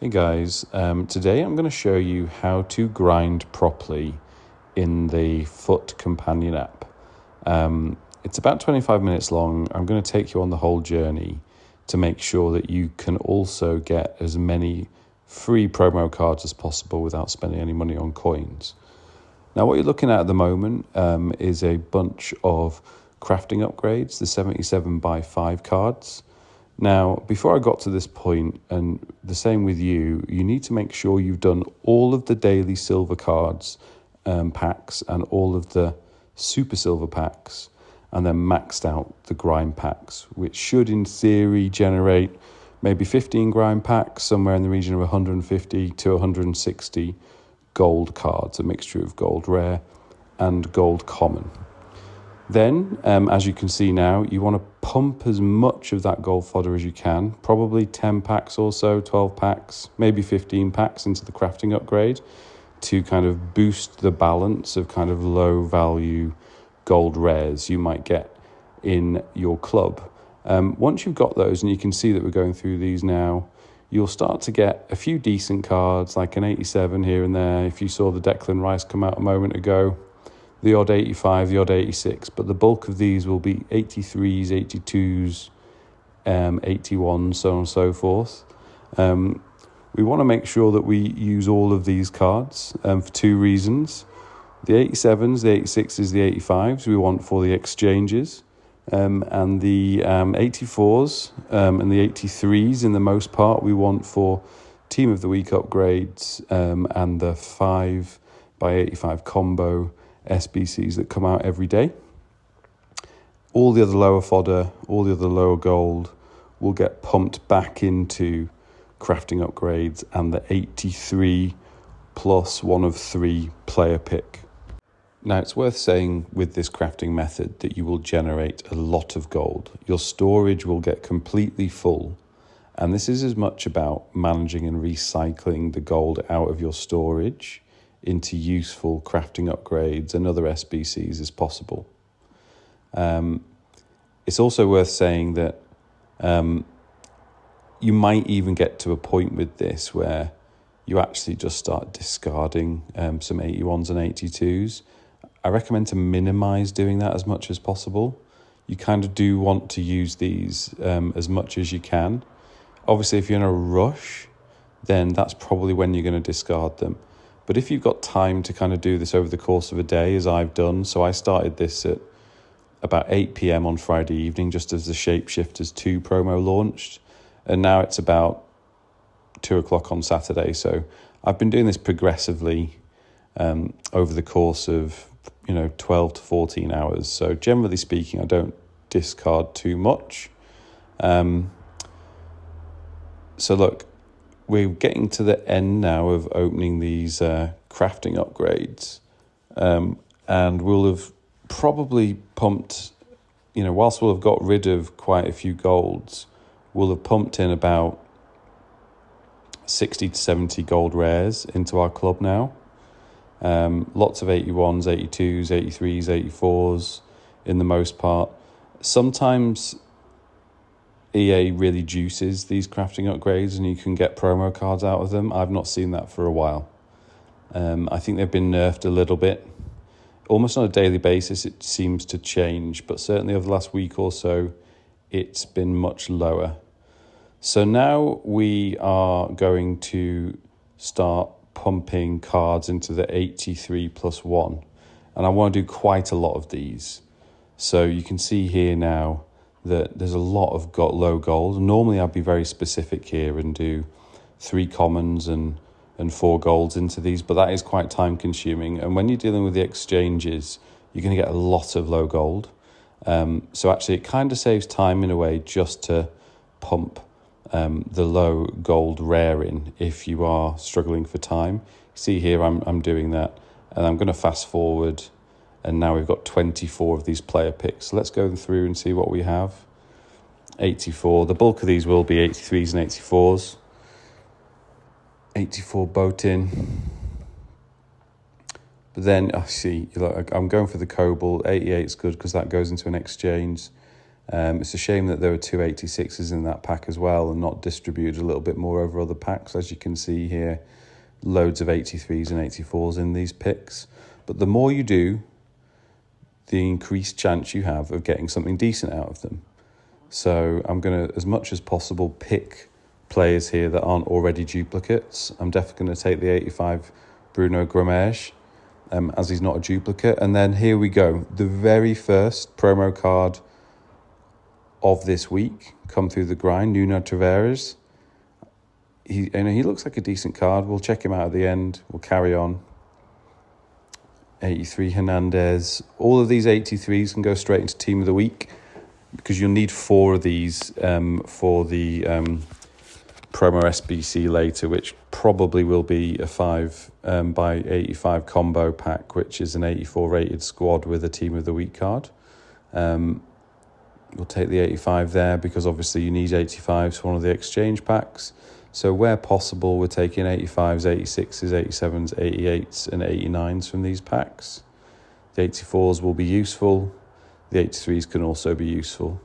Hey guys, today I'm going to show you how to grind properly in the FUT Companion App. It's about 25 minutes long. I'm going to take you on the whole journey to make sure that you can also get as many free promo cards as possible without spending any money on coins. Now what you're looking at the moment is a bunch of crafting upgrades, the 77x5 cards. Now, before I got to this point, and the same with you need to make sure you've done all of the daily silver cards packs and all of the super silver packs, and then maxed out the grind packs, which should in theory generate maybe 15 grind packs, somewhere in the region of 150 to 160 gold cards, a mixture of gold rare and gold common. Then, as you can see now, you want to pump as much of that gold fodder as you can, probably 10 packs or so, 12 packs, maybe 15 packs into the crafting upgrade to kind of boost the balance of kind of low value gold rares you might get in your club. Once you've got those, and you can see that we're going through these now, you'll start to get a few decent cards, like an 87 here and there. If you saw the Declan Rice come out a moment ago, the odd 85, the odd 86, but the bulk of these will be 83s, 82s, 81s, so on and so forth. We want to make sure that we use all of these cards for two reasons. The 87s, the 86s, the 85s we want for the exchanges, and the 84s and the 83s in the most part we want for Team of the Week upgrades and the 5x85 combo SBCs that come out every day. All the other lower fodder, all the other lower gold will get pumped back into crafting upgrades and the 83 plus one of three player pick. Now it's worth saying with this crafting method that you will generate a lot of gold. Your storage will get completely full, and this is as much about managing and recycling the gold out of your storage into useful crafting upgrades and other SBCs as possible. It's also worth saying that you might even get to a point with this where you actually just start discarding some 81s and 82s. I recommend to minimize doing that as much as possible. You kind of do want to use these as much as you can. Obviously, if you're in a rush, then that's probably when you're going to discard them. But if you've got time to kind of do this over the course of a day, as I've done, so I started this at about 8 p.m. on Friday evening, just as the Shapeshifters 2 promo launched, and now it's about 2 o'clock on Saturday. So I've been doing this progressively over the course of 12 to 14 hours. So generally speaking, I don't discard too much. So look, we're getting to the end now of opening these crafting upgrades, and we'll have probably pumped, whilst we'll have got rid of quite a few golds, we'll have pumped in about 60 to 70 gold rares into our club now. Lots of 81s, 82s, 83s, 84s in the most part. Sometimes EA really juices these crafting upgrades and you can get promo cards out of them. I've not seen that for a while. I think they've been nerfed a little bit. Almost on a daily basis it seems to change, but certainly over the last week or so it's been much lower. So now we are going to start pumping cards into the 83 plus 1, and I want to do quite a lot of these. So you can see here now that there's a lot of low gold. Normally I'd be very specific here and do 3 commons and 4 golds into these, but that is quite time consuming. And when you're dealing with the exchanges, you're going to get a lot of low gold. So actually it kind of saves time in a way just to pump the low gold rare in if you are struggling for time. See here I'm doing that, and I'm going to fast forward, and now we've got 24 of these player picks. So let's go through and see what we have. 84. The bulk of these will be 83s and 84s. 84 Boatin. But then, I see, I'm going for the Cobalt. 88 is good because that goes into an exchange. It's a shame that there are two 86s in that pack as well and not distributed a little bit more over other packs. As you can see here, loads of 83s and 84s in these picks. But the more you do, the increased chance you have of getting something decent out of them. So I'm going to, as much as possible, pick players here that aren't already duplicates. I'm definitely going to take the 85 Bruno Guimaraes, as he's not a duplicate. And then here we go. The very first promo card of this week come through the grind, Nuno Tavares. He looks like a decent card. We'll check him out at the end. We'll carry on. 83 Hernandez. All of these 83s can go straight into Team of the Week because you'll need 4 of these for the promo SBC later, which probably will be a 5 by 85 combo pack, which is an 84 rated squad with a Team of the Week card. We'll take the 85 there because obviously you need 85s for one of the exchange packs. So where possible, we're taking 85s, 86s, 87s, 88s and 89s from these packs. The 84s will be useful. The 83s can also be useful.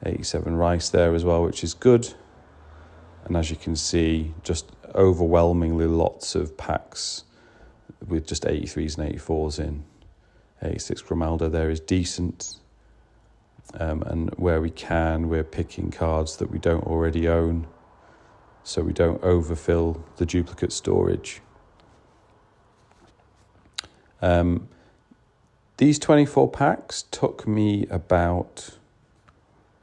87 Rice there as well, which is good. And as you can see, just overwhelmingly lots of packs with just 83s and 84s in. 86 Grimaldo there is decent. And where we can, we're picking cards that we don't already own, so we don't overfill the duplicate storage. These 24 packs took me about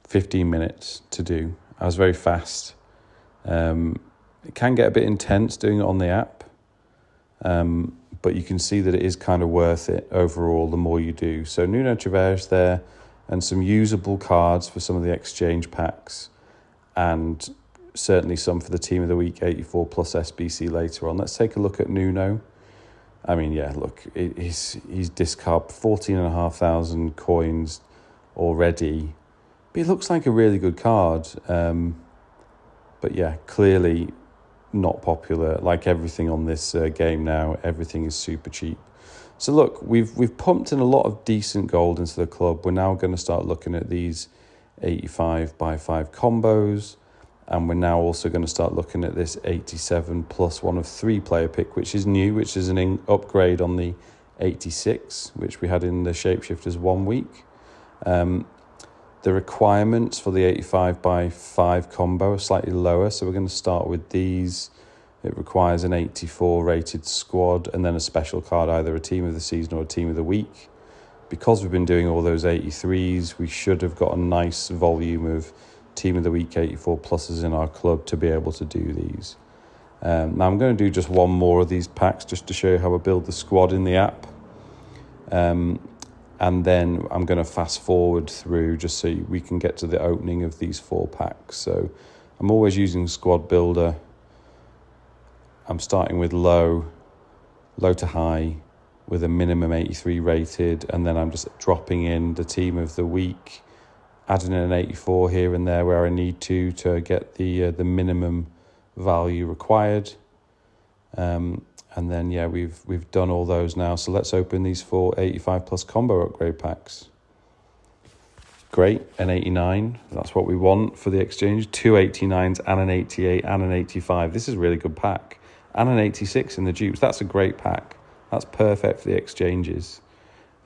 15 minutes to do. I was very fast. It can get a bit intense doing it on the app, but you can see that it is kind of worth it overall the more you do. So Nuno Tavares there, and some usable cards for some of the exchange packs, and certainly some for the Team of the Week 84 plus SBC later on. Let's take a look at Nuno. I mean, yeah, look, he's discard 14,500 coins already, but he looks like a really good card. But yeah, clearly not popular. Like everything on this game now, everything is super cheap. So look, we've pumped in a lot of decent gold into the club. We're now going to start looking at these 85 by 5 combos, and we're now also going to start looking at this 87 plus 1 of 3 player pick, which is new, which is an upgrade on the 86, which we had in the Shapeshifters 1 week. The requirements for the 85 by 5 combo are slightly lower, so we're going to start with these. It requires an 84 rated squad and then a special card, either a Team of the Season or a Team of the Week. Because we've been doing all those 83s, we should have got a nice volume of Team of the Week 84 pluses in our club to be able to do these. Now I'm going to do just one more of these packs just to show you how I build the squad in the app. And then I'm going to fast forward through just so we can get to the opening of these 4 packs. So I'm always using Squad Builder. I'm starting with low to high with a minimum 83 rated, and then I'm just dropping in the Team of the Week, adding in an 84 here and there where I need to get the minimum value required. And then yeah, we've done all those now. So let's open these 4 85 plus combo upgrade packs. Great, an 89, that's what we want for the exchange. 2 89s and an 88 and an 85. This is a really good pack. And an 86 in the dupes. That's a great pack. That's perfect for the exchanges.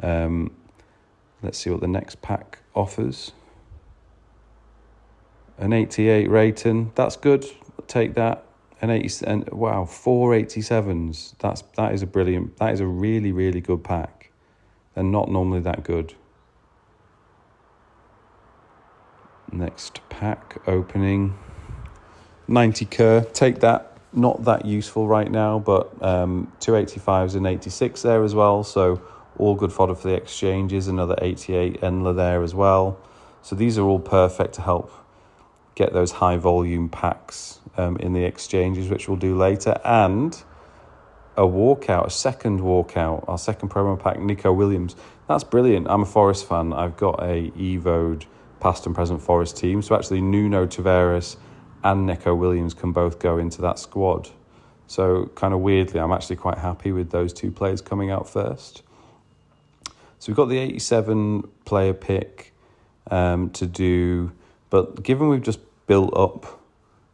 Let's see what the next pack offers. An 88 rating. That's good. Take that. An 80, and wow, 4 87s. That is a brilliant. That is a really, really good pack. They're not normally that good. Next pack opening. 90 Kerr. Take that. Not that useful right now, but 2 85s and 86 there as well. So all good fodder for the exchanges. Another 88 Endler there as well. So these are all perfect to help get those high volume packs in the exchanges, which we'll do later. And a second walkout, our second promo pack, Nico Williams. That's brilliant. I'm a Forest fan. I've got a Evo'd past and present Forest team. So actually Nuno Tavares and Nico Williams can both go into that squad. So kind of weirdly, I'm actually quite happy with those 2 players coming out first. So we've got the 87 player pick. to do. But given we've just built up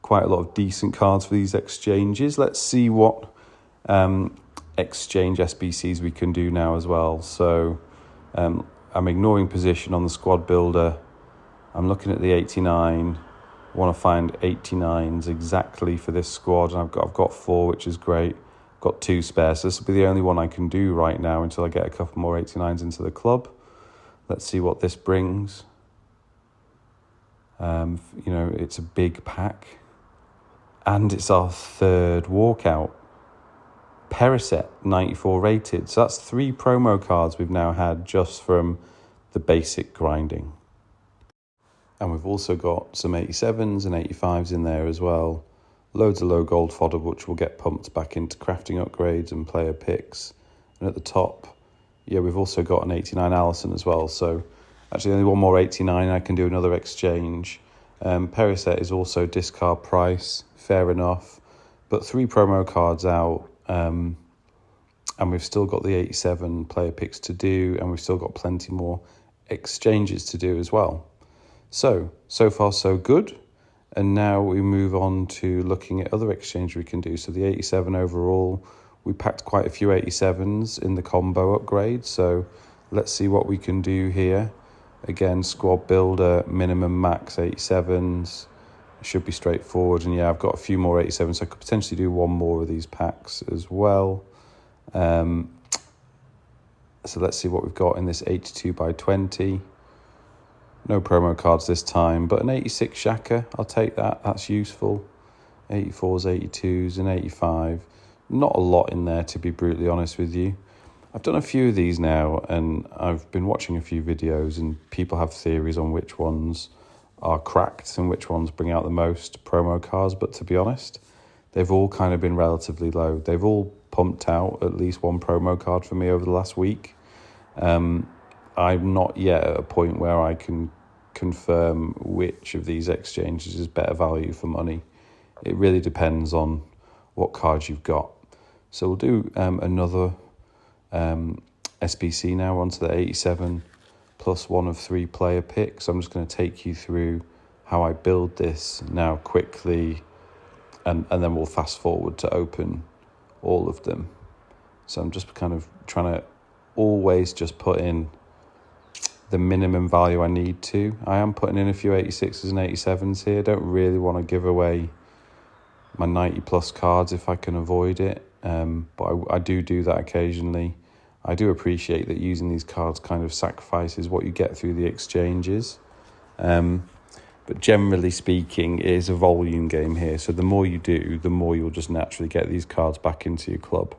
quite a lot of decent cards for these exchanges, let's see what exchange SBCs we can do now as well. So I'm ignoring position on the squad builder. I'm looking at the 89. I want to find 89s exactly for this squad, and I've got 4, which is great. I've got 2 spares. So this will be the only one I can do right now until I get a couple more 89s into the club. Let's see what this brings. It's a big pack, and it's our 3rd walkout. Periset 94 rated. So that's 3 promo cards we've now had just from the basic grinding. And we've also got some 87s and 85s in there as well. Loads of low gold fodder, which will get pumped back into crafting upgrades and player picks. And at the top, we've also got an 89 Allison as well. So actually only one more 89, I can do another exchange. Periset is also discard price, fair enough. But 3 promo cards out. And we've still got the 87 player picks to do, and we've still got plenty more exchanges to do as well. So far so good. And now we move on to looking at other exchange we can do. So the 87 overall, we packed quite a few 87s in the combo upgrade. So let's see what we can do here. Again, squad builder, minimum max 87s. It should be straightforward. And I've got a few more 87s, so I could potentially do one more of these packs as well. So let's see what we've got in this 82 by 20. No promo cards this time, but an 86 Shaka, I'll take that. That's useful. 84s, 82s, and 85. Not a lot in there, to be brutally honest with you. I've done a few of these now, and I've been watching a few videos, and people have theories on which ones are cracked and which ones bring out the most promo cards. But to be honest, they've all kind of been relatively low. They've all pumped out at least 1 promo card for me over the last week. I'm not yet at a point where I can confirm which of these exchanges is better value for money. It really depends on what cards you've got. So we'll do another SBC now onto the 87 plus 1 of 3 player picks. I'm just going to take you through how I build this now quickly, and then we'll fast forward to open all of them. So I'm just kind of trying to always just put in the minimum value I need to. I am putting in a few 86s and 87s here. Don't really want to give away my 90 plus cards if I can avoid it, but I do that occasionally. I do appreciate that using these cards kind of sacrifices what you get through the exchanges, but generally speaking, it is a volume game here. So the more you do, the more you'll just naturally get these cards back into your club.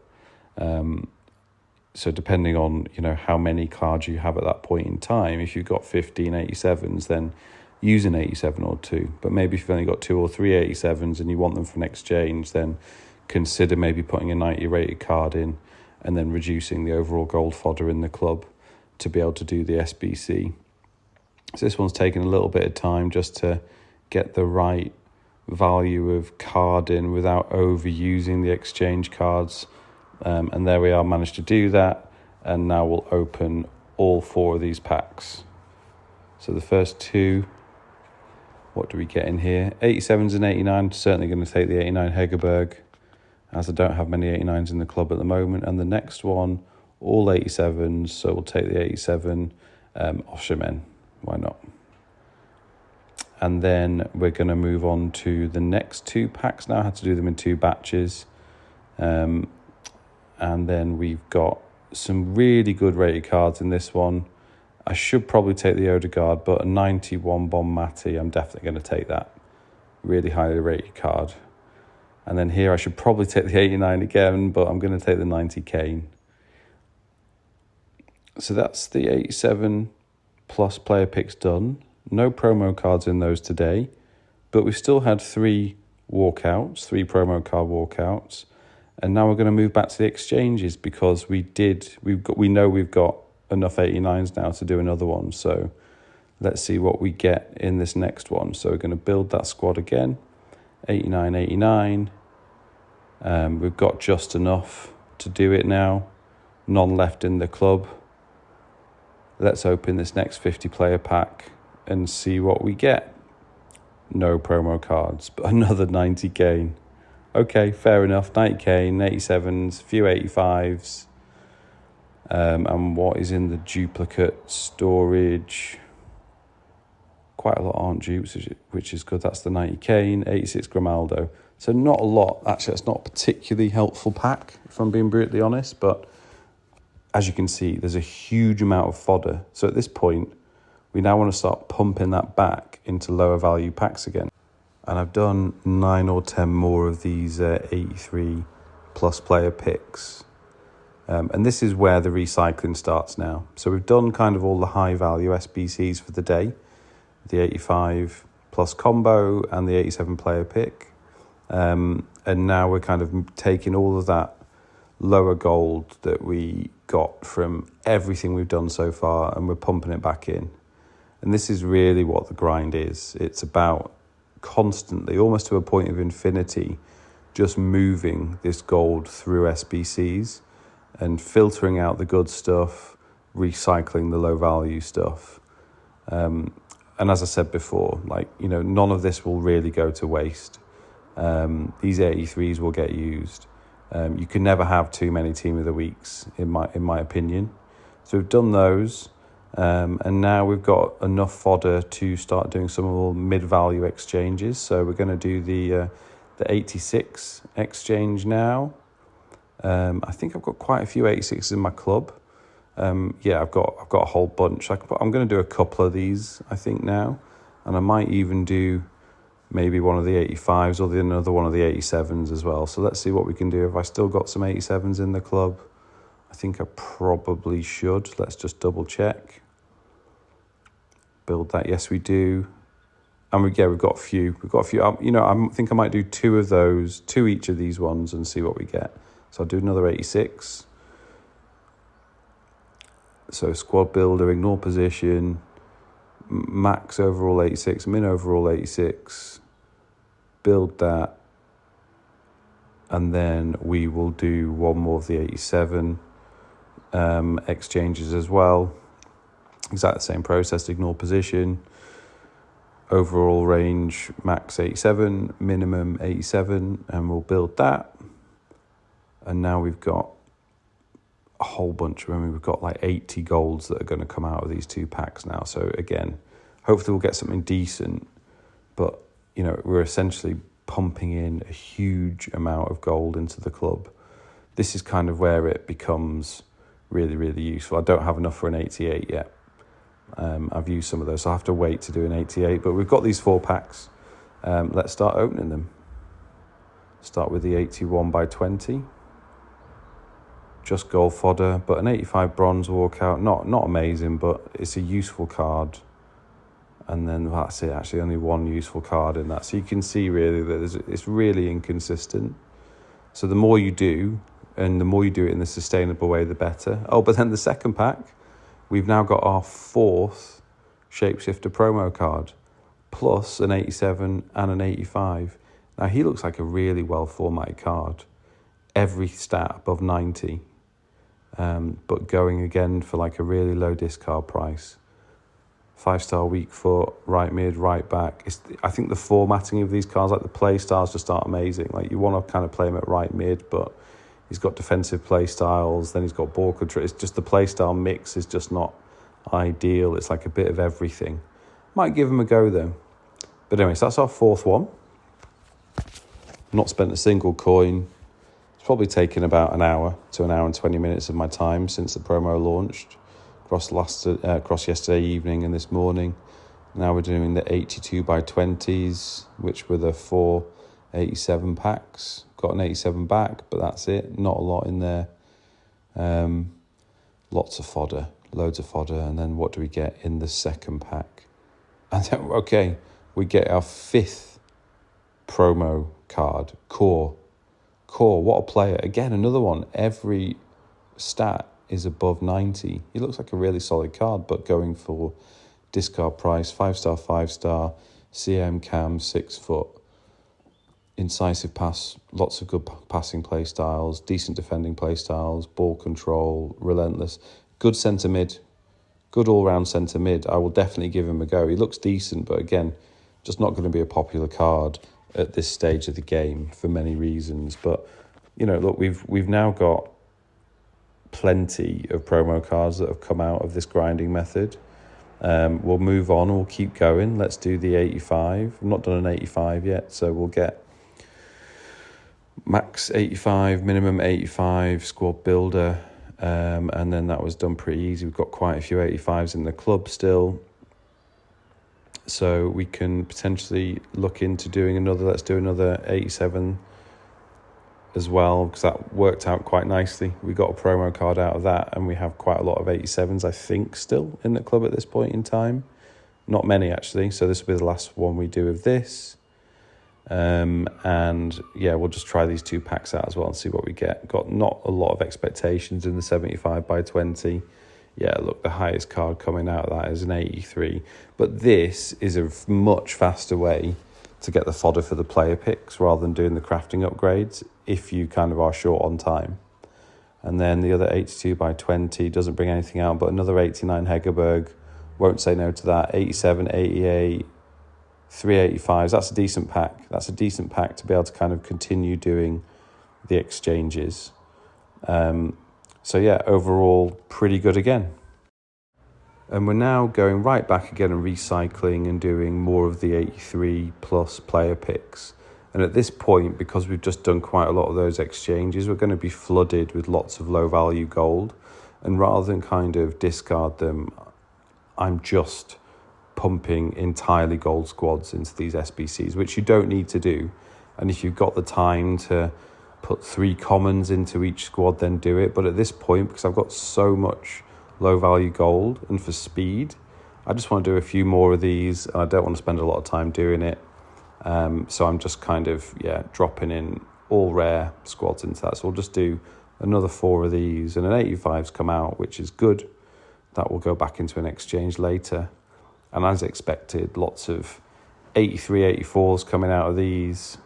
So depending on how many cards you have at that point in time, if you've got 15 87s, then use an 87 or 2. But maybe if you've only got 2 or 3 87s and you want them for an exchange, then consider maybe putting a 90 rated card in and then reducing the overall gold fodder in the club to be able to do the SBC. So this one's taken a little bit of time just to get the right value of card in without overusing the exchange cards. And there we are, managed to do that. And now we'll open all 4 of these packs. So the first 2, what do we get in here? 87s and 89, certainly going to take the 89 Hegerberg, as I don't have many 89s in the club at the moment. And the next one, all 87s, so we'll take the 87 Osherman, why not? And then we're going to move on to the next 2 packs now. I had to do them in 2 batches. And then we've got some really good rated cards in this one. I should probably take the Odegaard, but a 91 Bon Mati, I'm definitely going to take that. Really highly rated card. And then here I should probably take the 89 again, but I'm going to take the 90 Kane. So that's the 87 plus player picks done. No promo cards in those today, but we still had 3 walkouts, 3 promo card walkouts. And now we're going to move back to the exchanges because we know we've got enough 89s now to do another one. So let's see what we get in this next one. So we're going to build that squad again. 89, 89. We've got just enough to do it now. None left in the club. Let's open this next 50 player pack. and see what we get. No promo cards, but another 90 gain. Okay, fair enough. 90 gain, 87s, few 85s. And what is in the duplicate storage? Quite a lot aren't dupes, which is good. That's the 90 Kane, 86 Grimaldo. So not a lot. Actually, it's not a particularly helpful pack, if I'm being brutally honest. But as you can see, there's a huge amount of fodder. So at this point, we now want to start pumping that back into lower value packs again. And I've done 9 or 10 more of these 83 plus player picks. And this is where the recycling starts now. So we've done kind of all the high value SBCs for the day. The 85 plus combo and the 87 player pick. And now we're kind of taking all of that lower gold that we got from everything we've done so far, and we're pumping it back in. And this is really what the grind is. It's about constantly, almost to a point of infinity, just moving this gold through SBCs and filtering out the good stuff, recycling the low value stuff. And as I said before, none of this will really go to waste. These 83s will get used. You can never have too many team of the weeks, in my opinion. So we've done those, and now we've got enough fodder to start doing some of the mid-value exchanges. So we're going to do the 86 exchange now. I think I've got quite a few 86s in my club. I've got a whole bunch. I'm going to do a couple of these, I think, now. And I might even do maybe one of the 85s or another one of the 87s as well. So let's see what we can do. If I still got some 87s in the club, I think I probably should. Let's just double check. Build that. Yes, we do. And we've got a few. We've got a few. I think I might do two each of these ones and see what we get. So I'll do another 86. So squad builder, ignore position, max overall 86, min overall 86, build that, and then we will do one more of the 87 exchanges as well. Exactly the same process, ignore position, overall range, max 87, minimum 87, and we'll build that. And now we've got a whole bunch. We've got like 80 golds that are going to come out of these two packs now. So again, hopefully we'll get something decent, but we're essentially pumping in a huge amount of gold into the club. This is kind of where it becomes really, really useful. I don't have enough for an 88 yet. I've used some of those, so I have to wait to do an 88, but we've got these 4 packs. Let's start opening them. Start with the 81 by 20. Just gold fodder, but an 85 bronze walkout. Not amazing, but it's a useful card. And then that's it, actually only one useful card in that. So you can see really that it's really inconsistent. So the more you do, and the more you do it in the sustainable way, the better. Oh, but then the second pack, we've now got our 4th Shapeshifter promo card, plus an 87 and an 85. Now he looks like a really well formatted card. Every stat above 90. But going again for like a really low discard price. 5-star weak foot, right mid, right back. I think the formatting of these cards, like the play styles, just aren't amazing. Like you want to kind of play him at right mid, but he's got defensive play styles. Then he's got ball control. It's just the play style mix is just not ideal. It's like a bit of everything. Might give him a go though. But anyway, so that's our 4th one. Not spent a single coin. It's probably taken about an hour to an hour and 20 minutes of my time since the promo launched. Across yesterday evening and this morning. Now we're doing the 82 by 20s, which were the 4 87 packs. Got an 87 back, but that's it. Not a lot in there. Lots of fodder, loads of fodder. And then what do we get in the second pack? And then, we get our 5th promo card, Core, what a player. Again, another one. Every stat is above 90. He looks like a really solid card, but going for discard price, 5-star, 5-star, CM cam, 6 foot, incisive pass, lots of good passing play styles, decent defending play styles, ball control, relentless, good centre mid, good all-round centre mid. I will definitely give him a go. He looks decent, but again, just not going to be a popular card at this stage of the game for many reasons. But, you know, look, we've now got plenty of promo cards that have come out of this grinding method. We'll move on, we'll keep going. Let's do the 85. I've not done an 85 yet, so we'll get max 85, minimum 85, squad builder, and then that was done pretty easy. We've got quite a few 85s in the club still, so we can potentially look into doing another. Let's do another 87 as well, because that worked out quite nicely. We got a promo card out of that, and we have quite a lot of 87s, I think, still in the club at this point in time. Not many, actually, so this will be the last one we do of this. And yeah, we'll just try these 2 packs out as well and see what we get. Got not a lot of expectations in the 75 by 20. Yeah, look, the highest card coming out of that is an 83. But this is a much faster way to get the fodder for the player picks rather than doing the crafting upgrades if you kind of are short on time. And then the other 82 by 20 doesn't bring anything out, but another 89 Hegerberg, won't say no to that. 87, 88, 385s, that's a decent pack. That's a decent pack to be able to kind of continue doing the exchanges. So yeah, overall, pretty good again. And we're now going right back again and recycling and doing more of the 83 plus player picks. And at this point, because we've just done quite a lot of those exchanges, we're going to be flooded with lots of low value gold. And rather than kind of discard them, I'm just pumping entirely gold squads into these SBCs, which you don't need to do. And if you've got the time to put 3 commons into each squad, then do it. But at this point, because I've got so much low value gold and for speed, I just want to do a few more of these. I don't want to spend a lot of time doing it. So I'm just kind of, dropping in all rare squads into that. So we'll just do another 4 of these, and an 85's come out, which is good. That will go back into an exchange later. And as expected, lots of 83, 84s coming out of these,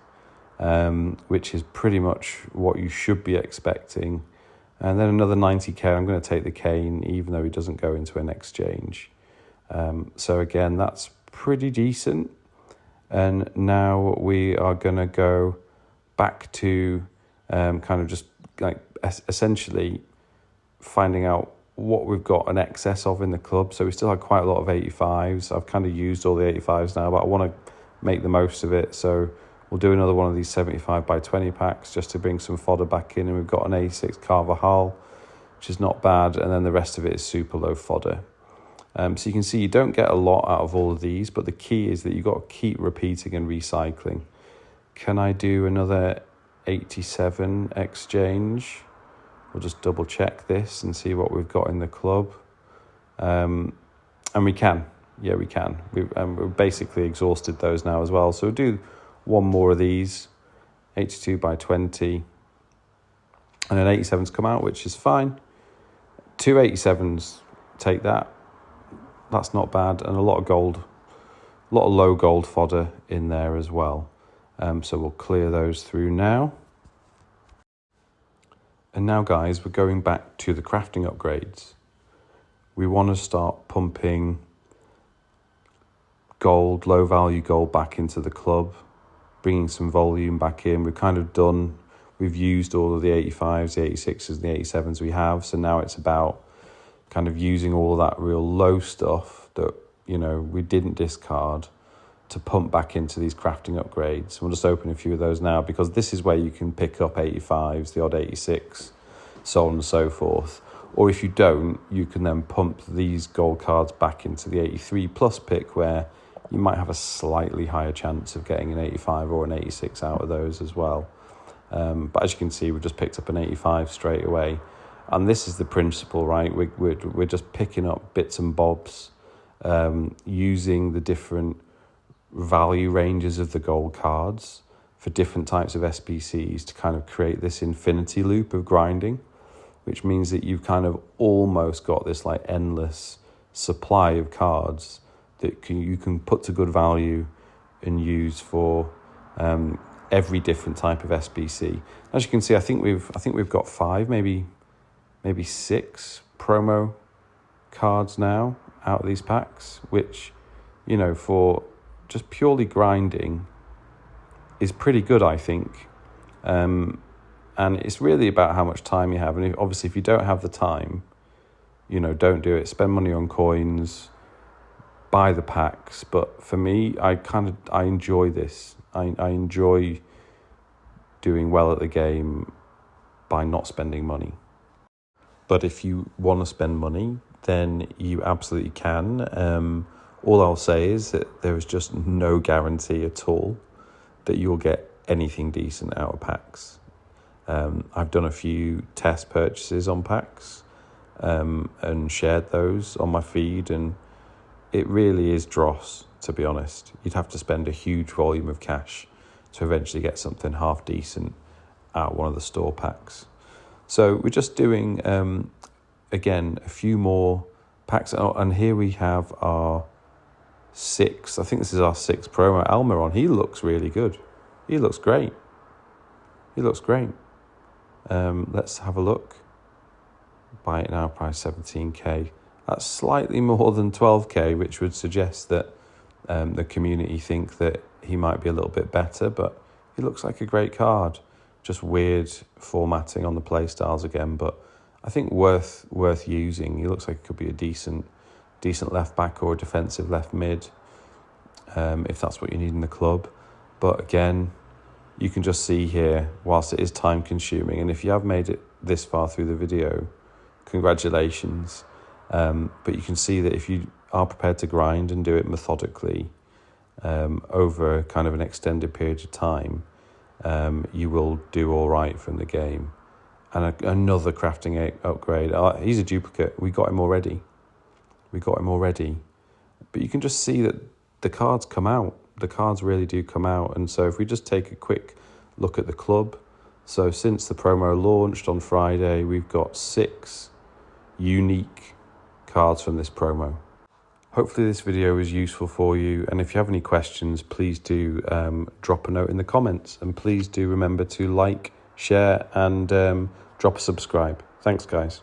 which is pretty much what you should be expecting. And then another 90k, I'm going to take the Kane, even though he doesn't go into an exchange. So again, that's pretty decent. And now we are going to go back to kind of just like essentially finding out what we've got an excess of in the club. So we still had quite a lot of 85s. I've kind of used all the 85s now, but I want to make the most of it. So we'll do another one of these 75 by 20 packs just to bring some fodder back in. And we've got an 86 Carvajal, which is not bad. And then the rest of it is super low fodder. So you can see you don't get a lot out of all of these, but the key is that you've got to keep repeating and recycling. Can I do another 87 exchange? We'll just double check this and see what we've got in the club. And we can. Yeah, we can. We've basically exhausted those now as well. So we'll do one more of these, 82 by 20. And an 87's come out, which is fine. 2 87s, take that. That's not bad. And a lot of gold, a lot of low gold fodder in there as well. So we'll clear those through now. And now, guys, we're going back to the crafting upgrades. We want to start pumping gold, low value gold back into the club, bringing some volume back in. We've used all of the 85s, the 86s, the 87s we have. So now it's about kind of using all of that real low stuff that, we didn't discard to pump back into these crafting upgrades. We'll just open a few of those now, because this is where you can pick up 85s, the odd 86, so on and so forth. Or if you don't, you can then pump these gold cards back into the 83 plus pick, where you might have a slightly higher chance of getting an 85 or an 86 out of those as well. But as you can see, we've just picked up an 85 straight away. And this is the principle, right? We're just picking up bits and bobs, using the different value ranges of the gold cards for different types of SBCs to kind of create this infinity loop of grinding, which means that you've kind of almost got this like endless supply of cards that you can put to good value and use for every different type of SBC. As you can see, I think we've got 5, maybe 6 promo cards now out of these packs, which, you know, for just purely grinding is pretty good, I think. And it's really about how much time you have. And obviously, if you don't have the time, you know, don't do it. Spend money on coins, buy the packs. But for me, I enjoy this. I enjoy doing well at the game by not spending money. But if you want to spend money, then you absolutely can. All I'll say is that there is just no guarantee at all that you'll get anything decent out of packs. I've done a few test purchases on packs and shared those on my feed, and it really is dross, to be honest. You'd have to spend a huge volume of cash to eventually get something half decent out of one of the store packs. So we're just doing, again, a few more packs. And here we have our 6th, I think this is our 6th promo, Almiron. He looks really good. He looks great. Let's have a look. Buy it now, price 17k. That's slightly more than 12k, which would suggest that the community think that he might be a little bit better, but he looks like a great card. Just weird formatting on the play styles again, but I think worth using. He looks like it could be a decent left back or a defensive left mid, if that's what you need in the club. But again, you can just see here, whilst it is time consuming, and if you have made it this far through the video, congratulations. But you can see that if you are prepared to grind and do it methodically over kind of an extended period of time, you will do all right from the game. And another crafting upgrade. He's a duplicate. We got him already. But you can just see that the cards come out. The cards really do come out. And so if we just take a quick look at the club. So since the promo launched on Friday, we've got 6 unique cards from this promo. Hopefully this video was useful for you. And if you have any questions, please do drop a note in the comments. And please do remember to like, share, and drop a subscribe. Thanks, guys.